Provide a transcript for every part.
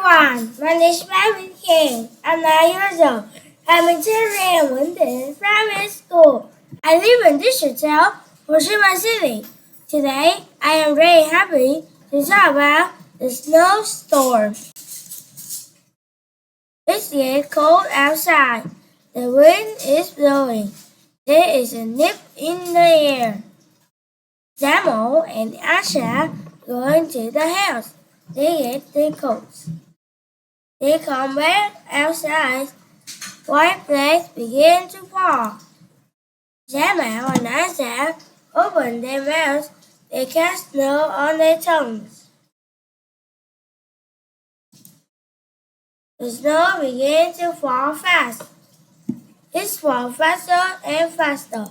everyone, my name is Khang. I'm 9 years old. I'm in primary school. I live in District 12, Hiroshima City. Today, I am very happy to talk about the snowstorm. It's getting cold outside. The wind is blowing. There is a nip in the air. Damo and Asha go into the house. They get their coats. They come back outside. White flakes begin to fall. Jamal and Asha open their mouths. They cast snow on their tongues. The snow began to fall fast. It falls faster and faster.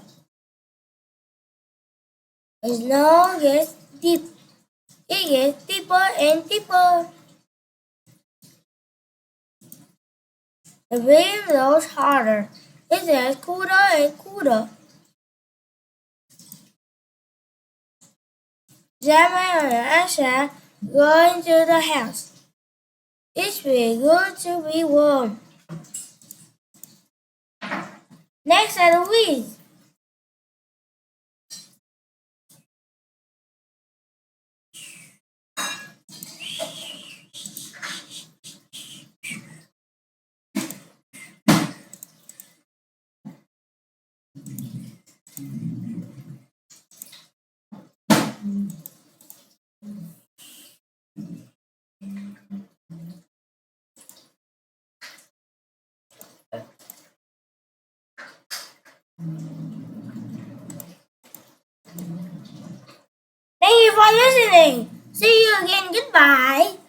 The snow gets deep. It gets deeper and deeper. The wind blows harder. It gets cooler and cooler. Jamal and Asha go into the house. It's really good to be warm. Next are the weeds. Thank you for listening. See you again. Goodbye.